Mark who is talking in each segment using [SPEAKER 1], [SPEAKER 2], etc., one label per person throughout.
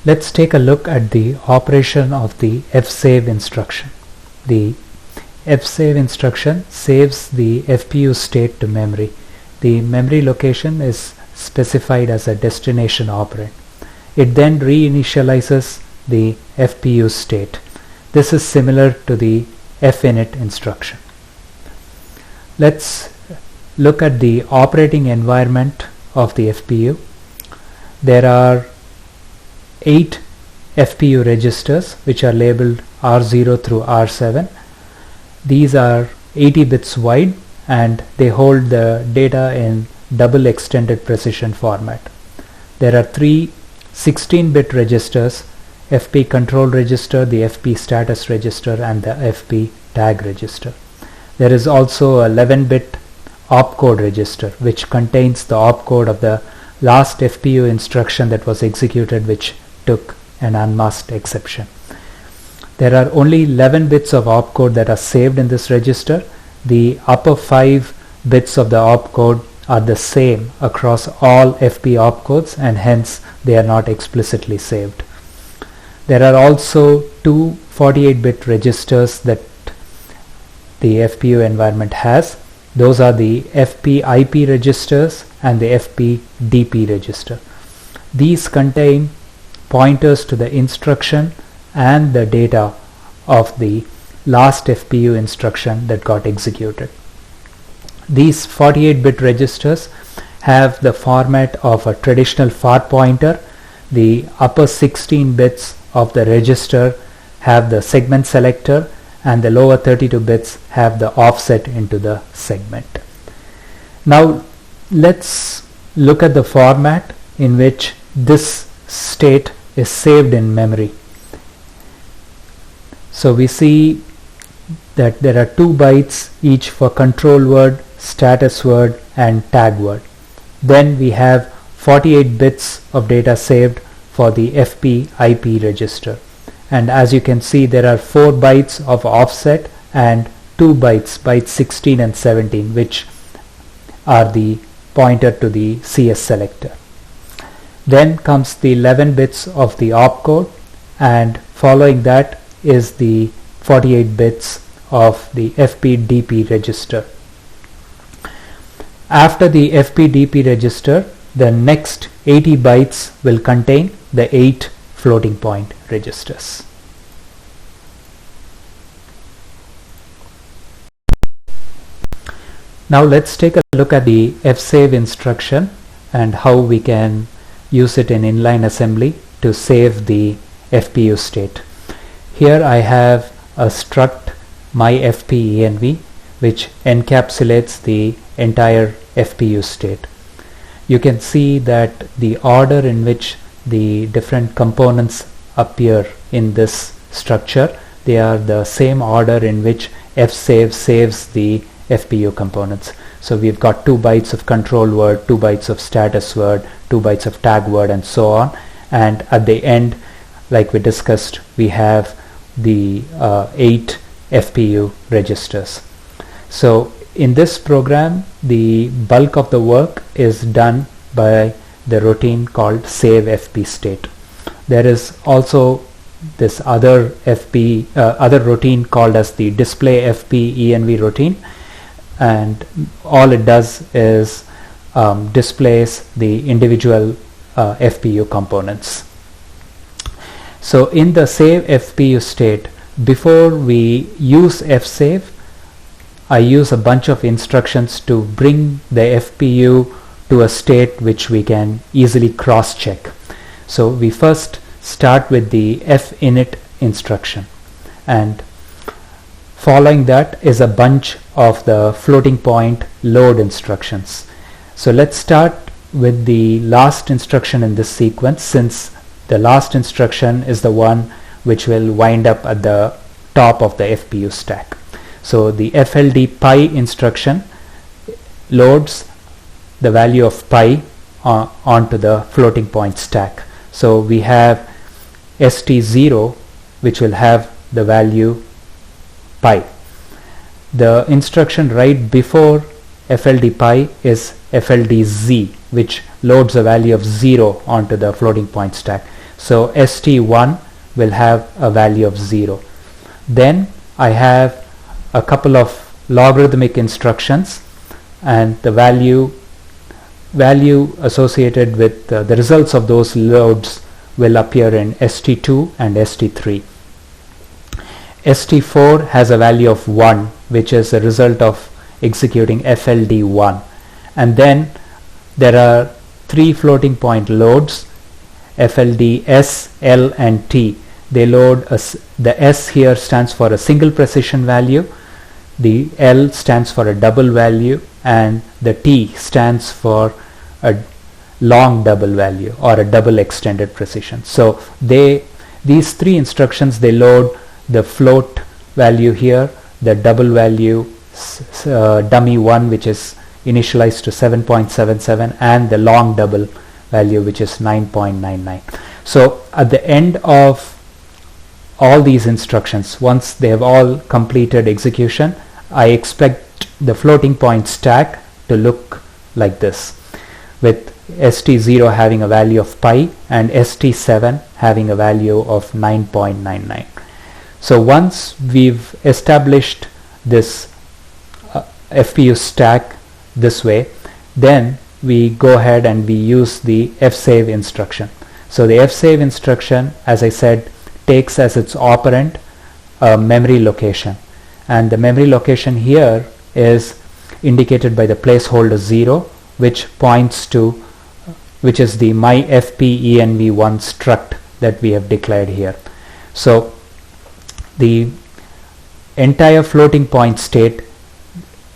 [SPEAKER 1] Let's take a look at the operation of the fsave instruction. The fsave instruction saves the FPU state to memory. The memory location is specified as a destination operand. It then reinitializes the FPU state. This is similar to the finit instruction. Let's look at the operating environment of the FPU. There are 8 FPU registers which are labeled R0 through R7. These are 80 bits wide and they hold the data in double extended precision format. There are 3 16-bit registers, FP control register, the FP status register and the FP tag register. There is also a 11-bit opcode register which contains the opcode of the last FPU instruction that was executed, which took an unmasked exception. There are only 11 bits of opcode that are saved in this register. The upper 5 bits of the opcode are the same across all FP opcodes and hence they are not explicitly saved. There are also 2 48-bit registers that the FPU environment has. Those are the FP IP registers and the FP DP register. These contain pointers to the instruction and the data of the last FPU instruction that got executed. These 48-bit registers have the format of a traditional far pointer. The upper 16 bits of the register have the segment selector and the lower 32 bits have the offset into the segment. Now let's look at the format in which this state is saved in memory. So we see that there are 2 bytes each for control word, status word and tag word. Then we have 48 bits of data saved for the FP IP register, and as you can see there are 4 bytes of offset and 2 bytes, bytes 16 and 17, which are the pointer to the CS selector. Then comes the 11 bits of the opcode, and following that is the 48 bits of the FP-DP register. After the FP-DP register, the next 80 bytes will contain the 8 floating point registers. Now let's take a look at the fsave instruction and how we can use it in inline assembly to save the FPU state. Here I have a struct myFPENV which encapsulates the entire FPU state. You can see that the order in which the different components appear in this structure, they are the same order in which fsave saves the FPU components. So we've got 2 bytes of control word, 2 bytes of status word, 2 bytes of tag word and so on, and at the end, like we discussed, we have the 8 FPU registers. So in this program the bulk of the work is done by the routine called save FP state. There is also this other other routine called as the display FP ENV routine, and all it does is displays the individual FPU components. So in the save FPU state, before we use fsave, I use a bunch of instructions to bring the FPU to a state which we can easily cross check. So we first start with the finit instruction, and following that is a bunch of the floating point load instructions. So let's start with the last instruction in this sequence, since the last instruction is the one which will wind up at the top of the FPU stack. So the FLD pi instruction loads the value of pi onto the floating point stack. So we have ST0 which will have the value pi. The instruction right before FLD pi is FLDZ, which loads a value of 0 onto the floating point stack. So ST1 will have a value of 0. Then I have a couple of logarithmic instructions, and the value associated with the results of those loads will appear in ST2 and ST3. ST4 has a value of 1, which is a result of executing FLD1. And then there are 3 floating point loads, FLD S, L and T. They load the S here stands for a single precision value, the L stands for a double value, and the T stands for a long double value or a double extended precision. So these 3 instructions, they load the float value here, the double value dummy 1, which is initialized to 7.77, and the long double value, which is 9.99. So at the end of all these instructions, once they have all completed execution, I expect the floating point stack to look like this, with ST0 having a value of pi and ST7 having a value of 9.99. So once we've established this FPU stack this way, then we go ahead and we use the fsave instruction. So the fsave instruction, as I said, takes as its operand a memory location, and the memory location here is indicated by the placeholder 0, which points to, which is the myfpenv1 struct that we have declared here. So the entire floating point state,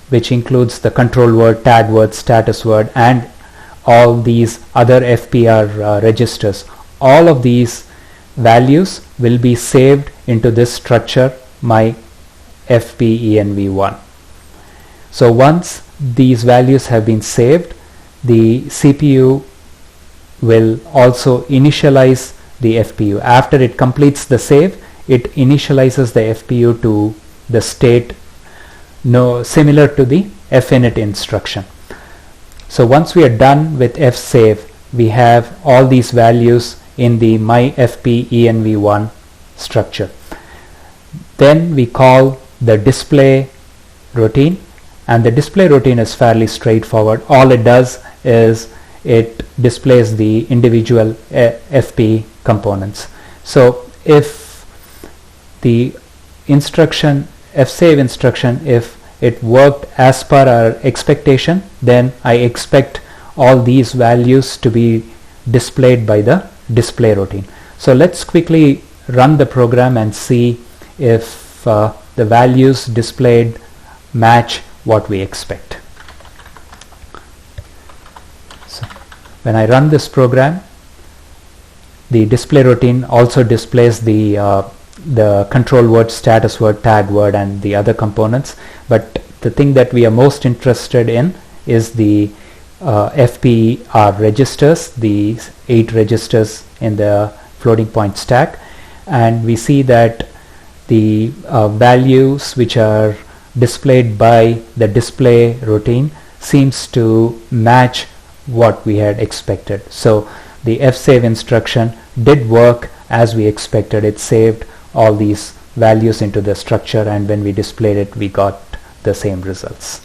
[SPEAKER 1] which includes the control word, tag word, status word, and all these other FPR registers, all of these values will be saved into this structure myfpenv1. So once these values have been saved, the CPU will also initialize the FPU. After it completes the save, it initializes the FPU to the state similar to the finit instruction. So once we are done with fsave, we have all these values in the myfpenv1 structure. Then we call the display routine, and the display routine is fairly straightforward. All it does is it displays the individual FP components. So if the instruction, fsave instruction, if it worked as per our expectation, then I expect all these values to be displayed by the display routine. So let's quickly run the program and see if the values displayed match what we expect. So when I run this program, the display routine also displays the control word, status word, tag word, and the other components. But the thing that we are most interested in is the FPR registers, the 8 registers in the floating point stack, and we see that the values which are displayed by the display routine seems to match what we had expected. So the fsave instruction did work as we expected. It saved all these values into the structure, and when we displayed it, we got the same results.